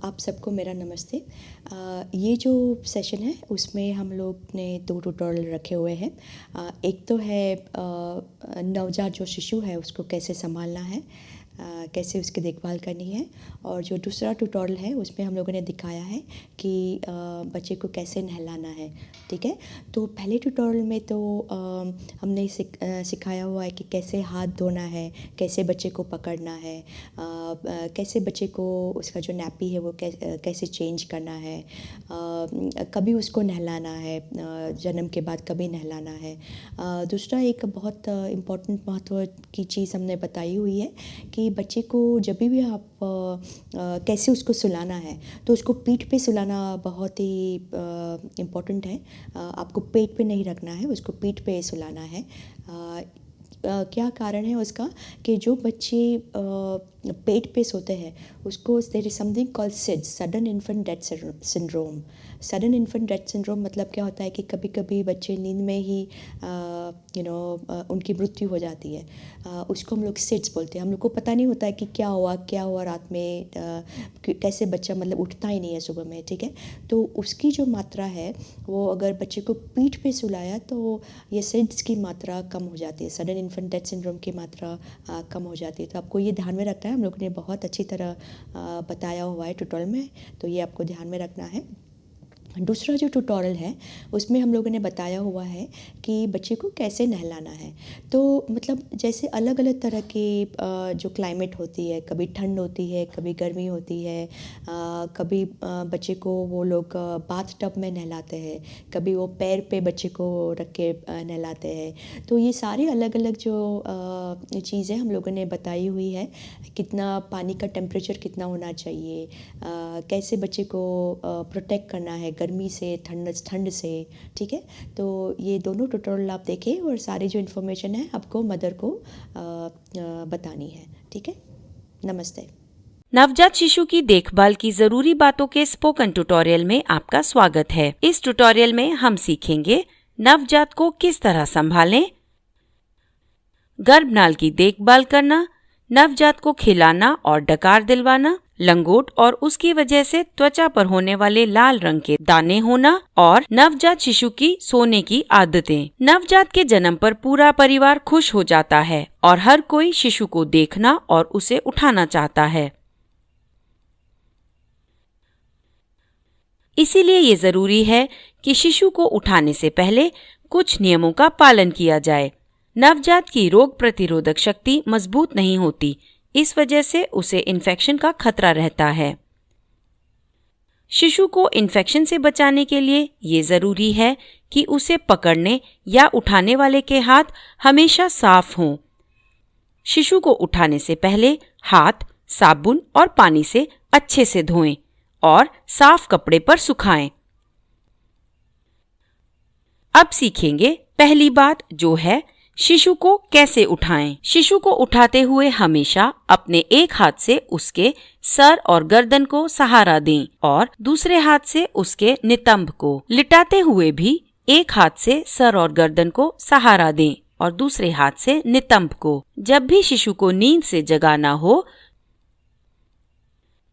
आप सबको मेरा नमस्ते। ये जो सेशन है उसमें हम लोग ने 2 ट्यूटोरियल रखे हुए हैं। एक तो है नवजात जो शिशु है उसको कैसे संभालना है, कैसे उसकी देखभाल करनी है, और जो दूसरा ट्यूटोरियल है उसमें हम लोगों ने दिखाया है कि बच्चे को कैसे नहलाना है। ठीक है, तो पहले ट्यूटोरियल में तो हमने सिखाया हुआ है कि कैसे हाथ धोना है, कैसे बच्चे को पकड़ना है, कैसे बच्चे को उसका जो नैपी है वो कैसे चेंज करना है, कभी उसको नहलाना है, जन्म के बाद कभी नहलाना है। दूसरा एक बहुत इम्पोर्टेंट महत्व की चीज़ हमने बताई हुई है कि बच्चे को जब भी आप कैसे उसको सुलाना है, तो उसको पीठ पे सुलाना बहुत ही इम्पोर्टेंट है। आपको पेट पे नहीं रखना है, उसको पीठ पे सुलाना है। क्या कारण है उसका कि जो बच्चे पेट पे सोते हैं उसको there is something called SIDS, sudden infant death syndrome. Sudden infant death syndrome मतलब क्या होता है कि कभी कभी बच्चे नींद में ही उनकी मृत्यु हो जाती है। उसको हम लोग सिड्स बोलते हैं। हम लोग को पता नहीं होता है कि क्या हुआ रात में, कैसे बच्चा मतलब उठता ही नहीं है सुबह में। ठीक है, तो उसकी जो मात्रा है वो अगर बच्चे को पीठ पे सुलाया तो ये सिड्स की मात्रा कम हो जाती है, सडन इन्फेंट डेथ सिंड्रोम की मात्रा कम हो जाती है। तो आपको ये ध्यान में रखना है, हम लोगों ने बहुत अच्छी तरह बताया हुआ है ट्यूटोरियल में, तो ये आपको ध्यान में रखना है। दूसरा जो ट्यूटोरियल है उसमें हम लोगों ने बताया हुआ है कि बच्चे को कैसे नहलाना है। तो मतलब जैसे अलग अलग तरह के जो क्लाइमेट होती है, कभी ठंड होती है, कभी गर्मी होती है, कभी बच्चे को वो लोग बाथ टब में नहलाते हैं, कभी वो पैर पे बच्चे को रख के नहलाते हैं। तो ये सारी अलग अलग जो चीज़ें हम लोगों ने बताई हुई है, कितना पानी का टेम्परेचर कितना होना चाहिए, कैसे बच्चे को प्रोटेक्ट करना है गर्मी से, ठंड से। ठीक है, तो ये दोनों ट्यूटोरियल आप देखें और सारी जो इन्फॉर्मेशन है आपको मदर को बतानी है। ठीक है, नमस्ते। नवजात शिशु की देखभाल की जरूरी बातों के स्पोकन ट्यूटोरियल में आपका स्वागत है। इस ट्यूटोरियल में हम सीखेंगे नवजात को किस तरह संभालें, गर्भनाल की देखभाल करना, नवजात को खिलाना और डकार दिलवाना, लंगोट और उसकी वजह से त्वचा पर होने वाले लाल रंग के दाने होना, और नवजात शिशु की सोने की आदतें। नवजात के जन्म पर पूरा परिवार खुश हो जाता है और हर कोई शिशु को देखना और उसे उठाना चाहता है। इसीलिए ये जरूरी है कि शिशु को उठाने से पहले कुछ नियमों का पालन किया जाए। नवजात की रोग प्रतिरोधक शक्ति मजबूत नहीं होती, इस वजह से उसे इन्फेक्शन का खतरा रहता है। शिशु को इन्फेक्शन से बचाने के लिए ये जरूरी है कि उसे पकड़ने या उठाने वाले के हाथ हमेशा साफ हों। शिशु को उठाने से पहले हाथ साबुन और पानी से अच्छे से धोएं और साफ कपड़े पर सुखाएं। अब सीखेंगे पहली बात, जो है शिशु को कैसे उठाएं। शिशु को उठाते हुए हमेशा अपने एक हाथ से उसके सर और गर्दन को सहारा दें और दूसरे हाथ से उसके नितंब को। लिटाते हुए भी एक हाथ से सर और गर्दन को सहारा दें और दूसरे हाथ से नितंब को। जब भी शिशु को नींद से जगाना हो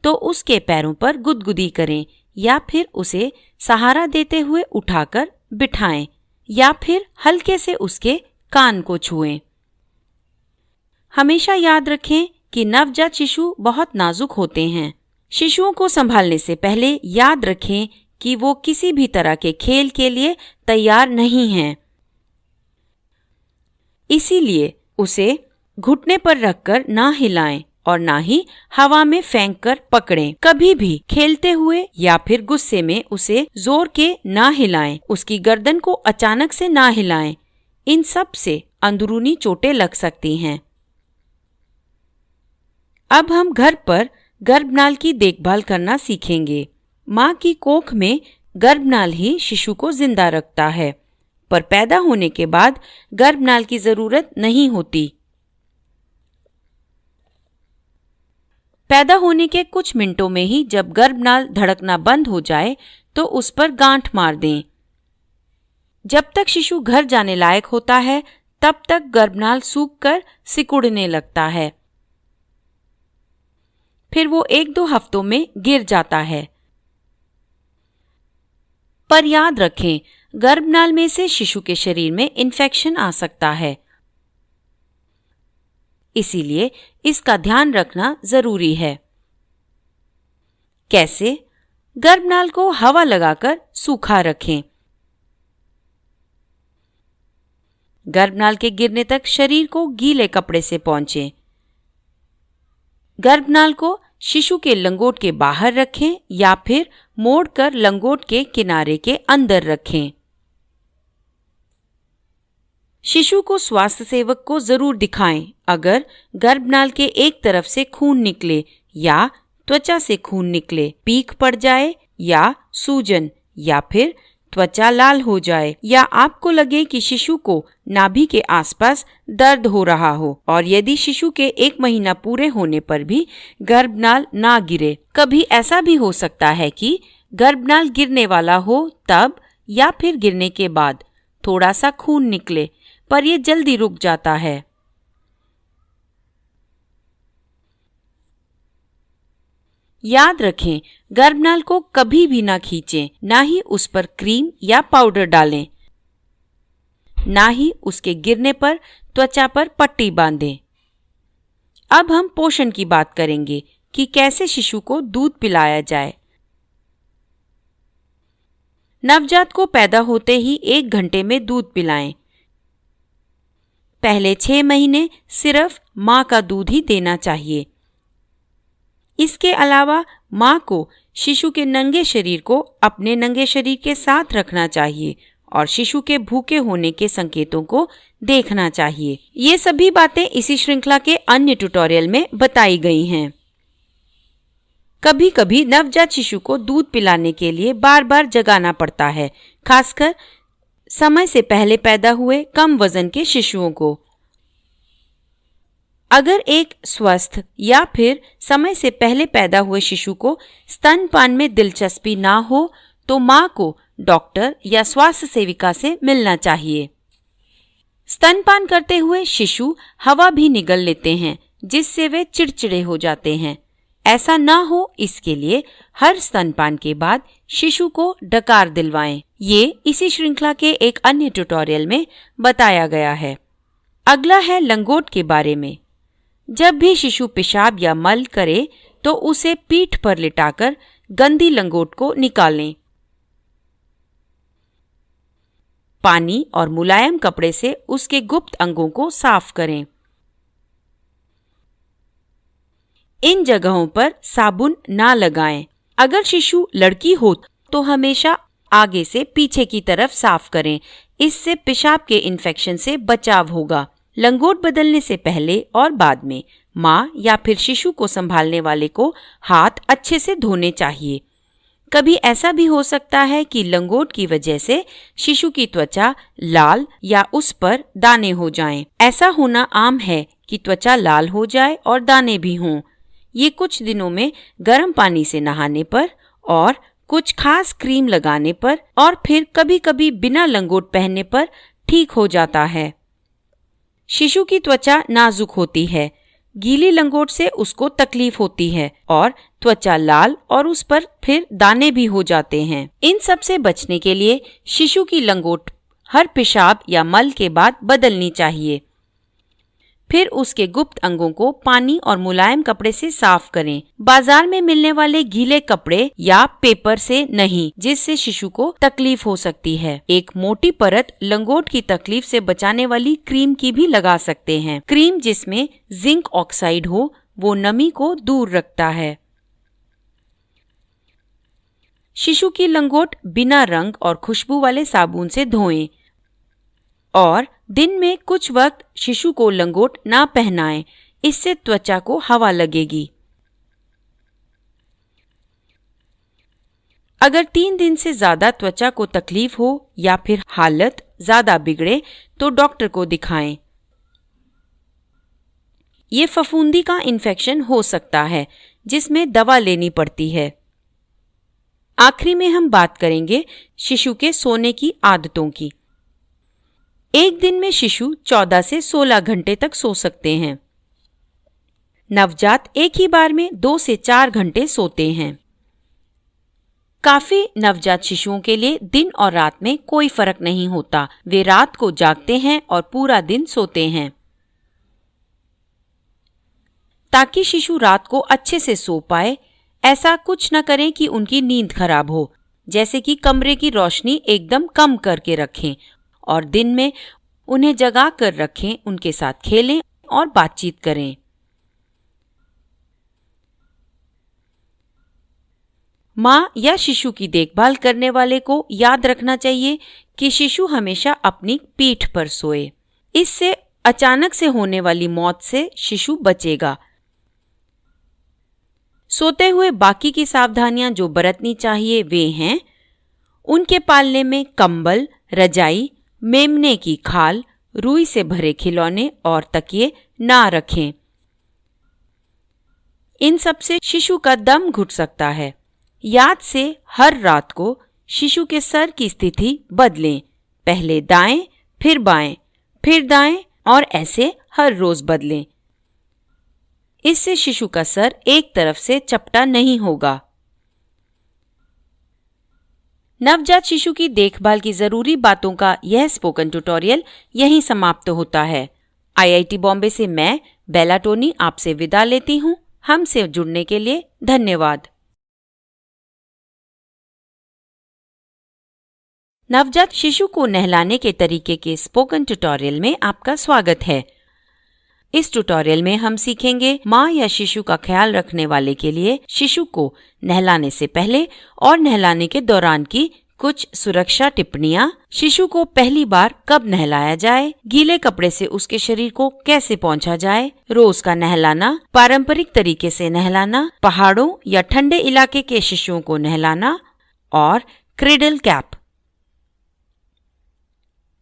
तो उसके पैरों पर गुदगुदी करें या फिर उसे सहारा देते हुए उठाकर बिठाएं या फिर हल्के से उसके कान को छुएं। हमेशा याद रखें कि नवजात शिशु बहुत नाजुक होते हैं। शिशुओं को संभालने से पहले याद रखें कि वो किसी भी तरह के खेल के लिए तैयार नहीं हैं। इसीलिए उसे घुटने पर रखकर ना हिलाएं और ना ही हवा में फेंक कर पकड़ें। कभी भी खेलते हुए या फिर गुस्से में उसे जोर के ना हिलाएं। उसकी गर्दन को अचानक से ना हिलाएं। इन सब से अंदरूनी चोटें लग सकती हैं। अब हम घर पर गर्भनाल की देखभाल करना सीखेंगे। माँ की कोख में गर्भनाल ही शिशु को जिंदा रखता है, पर पैदा होने के बाद गर्भनाल की जरूरत नहीं होती। पैदा होने के कुछ मिनटों में ही जब गर्भनाल धड़कना बंद हो जाए तो उस पर गांठ मार दें। जब तक शिशु घर जाने लायक होता है तब तक गर्भनाल सूखकर सिकुड़ने लगता है। फिर वो 1-2 हफ्तों में गिर जाता है। पर याद रखें, गर्भनाल में से शिशु के शरीर में इन्फेक्शन आ सकता है, इसीलिए इसका ध्यान रखना जरूरी है। कैसे? गर्भनाल को हवा लगाकर सूखा रखें। गर्भनाल के गिरने तक शरीर को गीले कपड़े से पोंछें। गर्भनाल को शिशु के लंगोट के बाहर रखें या फिर मोड़कर लंगोट के किनारे के अंदर रखें। शिशु को स्वास्थ्य सेवक को जरूर दिखाएं अगर गर्भनाल के एक तरफ से खून निकले या त्वचा से खून निकले, पीक पड़ जाए या सूजन, या फिर त्वचा लाल हो जाए, या आपको लगे कि शिशु को नाभि के आसपास दर्द हो रहा हो, और यदि शिशु के 1 महीना पूरे होने पर भी गर्भनाल ना गिरे। कभी ऐसा भी हो सकता है कि गर्भनाल गिरने वाला हो तब या फिर गिरने के बाद थोड़ा सा खून निकले, पर यह जल्दी रुक जाता है। याद रखें, गर्भनाल को कभी भी ना खींचें, ना ही उस पर क्रीम या पाउडर डालें, ना ही उसके गिरने पर त्वचा पर पट्टी बांधें। अब हम पोषण की बात करेंगे कि कैसे शिशु को दूध पिलाया जाए। नवजात को पैदा होते ही 1 घंटे में दूध पिलाएं। पहले 6 महीने सिर्फ मां का दूध ही देना चाहिए। इसके अलावा मां को शिशु के नंगे शरीर को अपने नंगे शरीर के साथ रखना चाहिए और शिशु के भूखे होने के संकेतों को देखना चाहिए। ये सभी बातें इसी श्रृंखला के अन्य ट्यूटोरियल में बताई गई हैं। कभी कभी नवजात शिशु को दूध पिलाने के लिए बार बार जगाना पड़ता है, खासकर समय से पहले पैदा हुए कम वजन के शिशुओं को। अगर एक स्वस्थ या फिर समय से पहले पैदा हुए शिशु को स्तनपान में दिलचस्पी ना हो तो मां को डॉक्टर या स्वास्थ्य सेविका से मिलना चाहिए। स्तनपान करते हुए शिशु हवा भी निगल लेते हैं, जिससे वे चिड़चिड़े हो जाते हैं। ऐसा ना हो इसके लिए हर स्तनपान के बाद शिशु को डकार दिलवाएं। ये इसी श्रृंखला के एक अन्य ट्यूटोरियल में बताया गया है। अगला है लंगोट के बारे में। जब भी शिशु पेशाब या मल करे तो उसे पीठ पर लिटाकर गंदी लंगोट को निकालें। पानी और मुलायम कपड़े से उसके गुप्त अंगों को साफ करें। इन जगहों पर साबुन ना लगाएं। अगर शिशु लड़की हो तो हमेशा आगे से पीछे की तरफ साफ करें, इससे पेशाब के इन्फेक्शन से बचाव होगा। लंगोट बदलने से पहले और बाद में मां या फिर शिशु को संभालने वाले को हाथ अच्छे से धोने चाहिए। कभी ऐसा भी हो सकता है कि लंगोट की वजह से शिशु की त्वचा लाल या उस पर दाने हो जाएं। ऐसा होना आम है कि त्वचा लाल हो जाए और दाने भी हों। ये कुछ दिनों में गर्म पानी से नहाने पर और कुछ खास क्रीम लगाने पर और फिर कभी कभी बिना लंगोट पहनने पर ठीक हो जाता है। शिशु की त्वचा नाजुक होती है, गीली लंगोट से उसको तकलीफ होती है और त्वचा लाल और उस पर फिर दाने भी हो जाते हैं। इन सब से बचने के लिए शिशु की लंगोट हर पेशाब या मल के बाद बदलनी चाहिए। फिर उसके गुप्त अंगों को पानी और मुलायम कपड़े से साफ करें। बाजार में मिलने वाले गीले कपड़े या पेपर से नहीं, जिससे शिशु को तकलीफ हो सकती है। एक मोटी परत लंगोट की तकलीफ से बचाने वाली क्रीम की भी लगा सकते हैं। क्रीम जिसमें जिंक ऑक्साइड हो वो नमी को दूर रखता है। शिशु की लंगोट बिना रंग और खुशबू वाले साबुन से धोएं और दिन में कुछ वक्त शिशु को लंगोट ना पहनाएं, इससे त्वचा को हवा लगेगी। अगर 3 दिन से ज्यादा त्वचा को तकलीफ हो या फिर हालत ज्यादा बिगड़े तो डॉक्टर को दिखाएं। ये फफूंदी का इन्फेक्शन हो सकता है जिसमें दवा लेनी पड़ती है। आखिरी में हम बात करेंगे शिशु के सोने की आदतों की। एक दिन में शिशु 14 से 16 घंटे तक सो सकते हैं। नवजात एक ही बार में 2 से 4 घंटे सोते हैं। काफी नवजात शिशुओं के लिए दिन और रात में कोई फर्क नहीं होता। वे रात को जागते हैं और पूरा दिन सोते हैं। ताकि शिशु रात को अच्छे से सो पाए, ऐसा कुछ न करें कि उनकी नींद खराब हो, जैसे कि कमरे की रोशनी एकदम कम करके रखें और दिन में उन्हें जगा कर रखें, उनके साथ खेलें और बातचीत करें। माँ या शिशु की देखभाल करने वाले को याद रखना चाहिए कि शिशु हमेशा अपनी पीठ पर सोए। इससे अचानक से होने वाली मौत से शिशु बचेगा। सोते हुए बाकी की सावधानियां जो बरतनी चाहिए वे हैं, उनके पालने में कंबल, रजाई, मेमने की खाल, रुई से भरे खिलौने और तकिए ना रखें। इन सब से शिशु का दम घुट सकता है। याद से हर रात को शिशु के सर की स्थिति बदलें। पहले दाएं, फिर बाएं, फिर दाएं और ऐसे हर रोज बदलें। इससे शिशु का सर एक तरफ से चपटा नहीं होगा। नवजात शिशु की देखभाल की जरूरी बातों का यह स्पोकन ट्यूटोरियल यहीं समाप्त होता है। IIT बॉम्बे से मैं बेला टोनी आपसे विदा लेती हूँ। हमसे जुड़ने के लिए धन्यवाद। नवजात शिशु को नहलाने के तरीके के स्पोकन ट्यूटोरियल में आपका स्वागत है। इस ट्यूटोरियल में हम सीखेंगे माँ या शिशु का ख्याल रखने वाले के लिए शिशु को नहलाने से पहले और नहलाने के दौरान की कुछ सुरक्षा टिप्पणियाँ, शिशु को पहली बार कब नहलाया जाए, गीले कपड़े से उसके शरीर को कैसे पोंछा जाए, रोज का नहलाना, पारंपरिक तरीके से नहलाना, पहाड़ों या ठंडे इलाके के शिशुओं को नहलाना और क्रेडल कैप।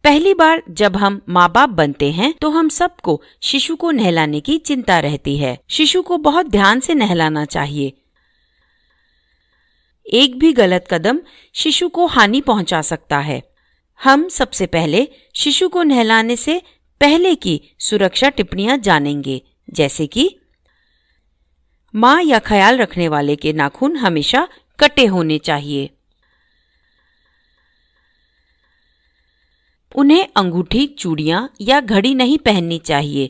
पहली बार जब हम माँ बाप बनते हैं तो हम सबको शिशु को नहलाने की चिंता रहती है। शिशु को बहुत ध्यान से नहलाना चाहिए। एक भी गलत कदम शिशु को हानि पहुंचा सकता है। हम सबसे पहले शिशु को नहलाने से पहले की सुरक्षा टिप्पणियां जानेंगे, जैसे कि माँ या ख्याल रखने वाले के नाखून हमेशा कटे होने चाहिए। उन्हें अंगूठी, चूड़ियां या घड़ी नहीं पहननी चाहिए,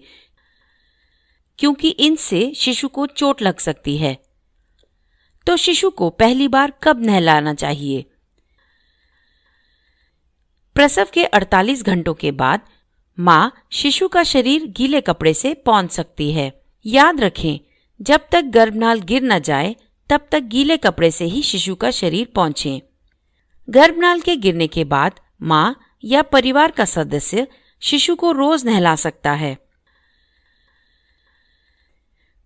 क्योंकि इनसे शिशु को चोट लग सकती है। तो शिशु को पहली बार कब नहलाना चाहिए? प्रसव के 48 घंटों के बाद माँ शिशु का शरीर गीले कपड़े से पोंछ सकती है। याद रखें, जब तक गर्भनाल गिर न जाए तब तक गीले कपड़े से ही शिशु का शरीर पोंछें। गर्भनाल के गिरने के बाद माँ या परिवार का सदस्य शिशु को रोज नहला सकता है।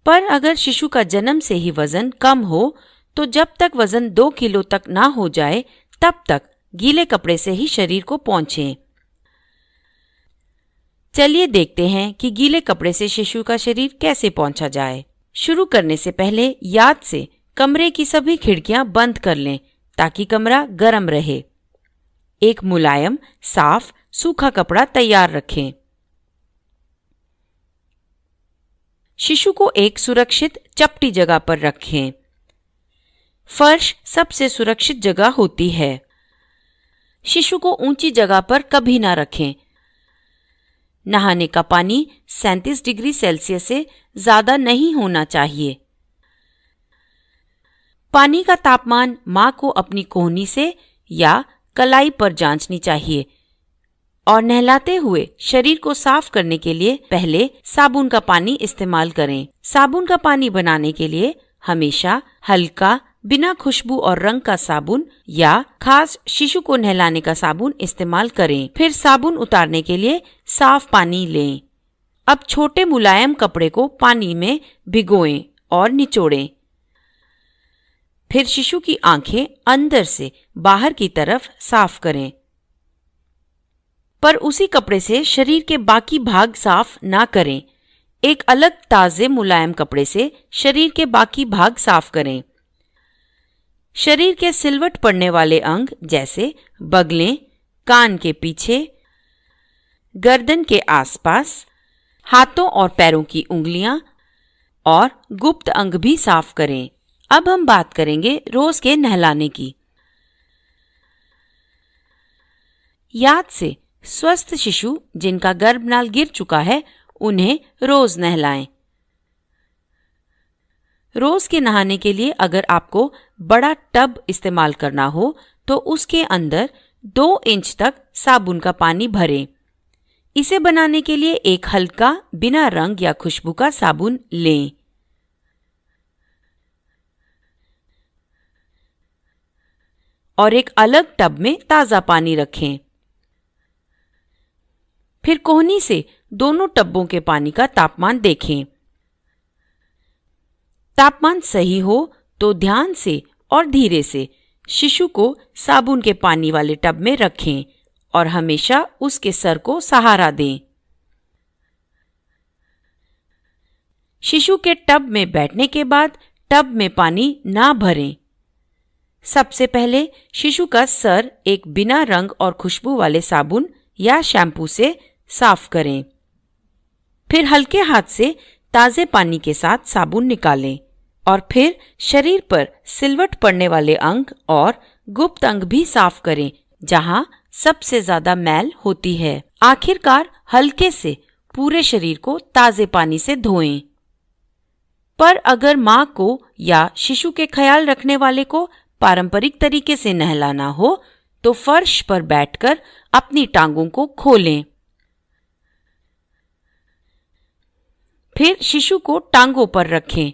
पर अगर शिशु का जन्म से ही वजन कम हो तो जब तक वजन 2 किलो तक ना हो जाए तब तक गीले कपड़े से ही शरीर को पोंछें। चलिए देखते हैं कि गीले कपड़े से शिशु का शरीर कैसे पोंछा जाए। शुरू करने से पहले याद से कमरे की सभी खिड़कियां बंद कर लें ताकि कमरा गर्म रहे। एक मुलायम, साफ, सूखा कपड़ा तैयार रखें। शिशु को एक सुरक्षित चपटी जगह पर रखें। फर्श सबसे सुरक्षित जगह होती है। शिशु को ऊंची जगह पर कभी ना रखें। नहाने का पानी 37 डिग्री सेल्सियस से ज्यादा नहीं होना चाहिए। पानी का तापमान मां को अपनी कोहनी से या कलाई पर जांचनी चाहिए और नहलाते हुए शरीर को साफ करने के लिए पहले साबुन का पानी इस्तेमाल करें। साबुन का पानी बनाने के लिए हमेशा हल्का, बिना खुशबू और रंग का साबुन या खास शिशु को नहलाने का साबुन इस्तेमाल करें। फिर साबुन उतारने के लिए साफ पानी लें। अब छोटे मुलायम कपड़े को पानी में भिगोएं और निचोड़ें। फिर शिशु की आंखें अंदर से बाहर की तरफ साफ करें, पर उसी कपड़े से शरीर के बाकी भाग साफ ना करें। एक अलग ताजे मुलायम कपड़े से शरीर के बाकी भाग साफ करें। शरीर के सिलवट पड़ने वाले अंग जैसे बगलें, कान के पीछे, गर्दन के आसपास, हाथों और पैरों की उंगलियां, और गुप्त अंग भी साफ करें। अब हम बात करेंगे रोज के नहलाने की। याद से स्वस्थ शिशु जिनका गर्भनाल गिर चुका है उन्हें रोज नहलाएं। रोज के नहाने के लिए अगर आपको बड़ा टब इस्तेमाल करना हो तो उसके अंदर 2 इंच तक साबुन का पानी भरें। इसे बनाने के लिए एक हल्का बिना रंग या खुशबू का साबुन लें। और एक अलग टब में ताज़ा पानी रखें। फिर कोहनी से दोनों टब्बों के पानी का तापमान देखें। तापमान सही हो तो ध्यान से और धीरे से शिशु को साबुन के पानी वाले टब में रखें और हमेशा उसके सर को सहारा दें। शिशु के टब में बैठने के बाद टब में पानी ना भरें। सबसे पहले शिशु का सर एक बिना रंग और खुशबू वाले साबुन या शैम्पू से साफ करें। फिर हल्के हाथ से ताजे पानी के साथ साबुन निकालें और फिर शरीर पर सिलवट पड़ने वाले अंग और गुप्त अंग भी साफ करें जहां सबसे ज्यादा मैल होती है। आखिरकार हल्के से पूरे शरीर को ताजे पानी से धोएं। पर अगर मां को या शिशु के ख्याल रखने वाले को पारंपरिक तरीके से नहलाना हो तो फर्श पर बैठकर अपनी टांगों को खोलें। फिर शिशु को टांगों पर रखें।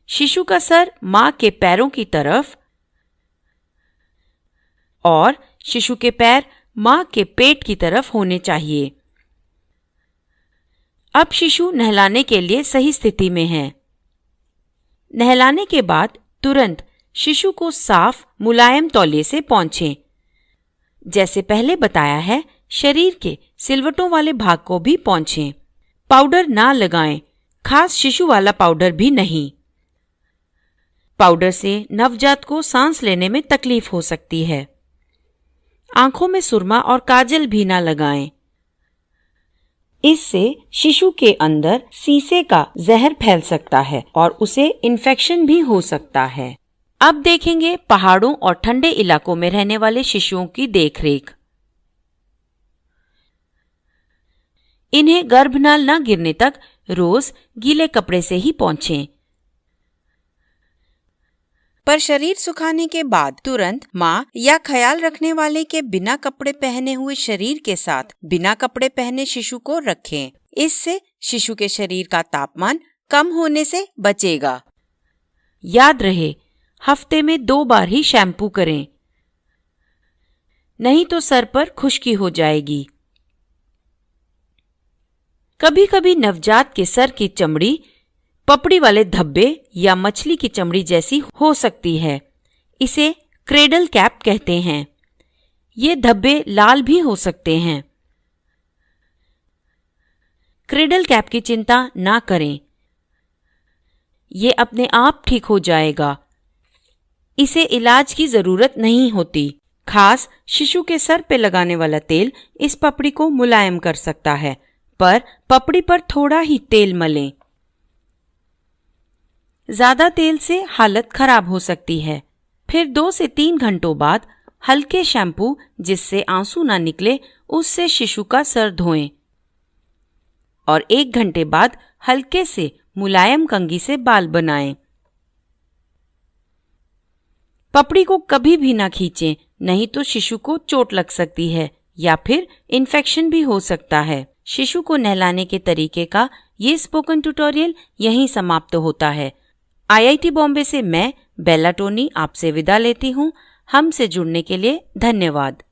शिशु का सर मां के पैरों की तरफ और शिशु के पैर मां के पेट की तरफ होने चाहिए। अब शिशु नहलाने के लिए सही स्थिति में है। नहलाने के बाद तुरंत शिशु को साफ मुलायम तौलिए से पोंछें। जैसे पहले बताया है, शरीर के सिलवटों वाले भाग को भी पोंछें। पाउडर ना लगाएं, खास शिशु वाला पाउडर भी नहीं। पाउडर से नवजात को सांस लेने में तकलीफ हो सकती है। आंखों में सुरमा और काजल भी ना लगाएं। इससे शिशु के अंदर सीसे का जहर फैल सकता है और उसे इन्फेक्शन भी हो सकता है। अब देखेंगे पहाड़ों और ठंडे इलाकों में रहने वाले शिशुओं की देखरेख। इन्हें गर्भनाल न गिरने तक रोज गीले कपड़े से ही पोंछें। पर शरीर सुखाने के बाद तुरंत मां या ख्याल रखने वाले के बिना कपड़े पहने हुए शरीर के साथ बिना कपड़े पहने शिशु को रखें। इससे शिशु के शरीर का तापमान कम होने से बचेगा। याद रहे, हफ्ते में 2 बार ही शैम्पू करें, नहीं तो सर पर खुश्की हो जाएगी। कभी कभी नवजात के सर की चमड़ी पपड़ी वाले धब्बे या मछली की चमड़ी जैसी हो सकती है। इसे क्रेडल कैप कहते हैं। ये धब्बे लाल भी हो सकते हैं। क्रेडल कैप की चिंता ना करें, ये अपने आप ठीक हो जाएगा। इसे इलाज की जरूरत नहीं होती। खास शिशु के सर पे लगाने वाला तेल इस पपड़ी को मुलायम कर सकता है, पर पपड़ी पर थोड़ा ही तेल मलें। ज्यादा तेल से हालत खराब हो सकती है। फिर 2 से 3 घंटों बाद हल्के शैम्पू जिससे आंसू ना निकले उससे शिशु का सर धोएं और 1 घंटे बाद हल्के से मुलायम कंघी से बाल बनाएं। पपड़ी को कभी भी ना खींचें, नहीं तो शिशु को चोट लग सकती है या फिर इन्फेक्शन भी हो सकता है। शिशु को नहलाने के तरीके का ये स्पोकन ट्यूटोरियल यहीं समाप्त होता है। IIT बॉम्बे से मैं बेला टोनी आपसे विदा लेती हूँ। हमसे जुड़ने के लिए धन्यवाद।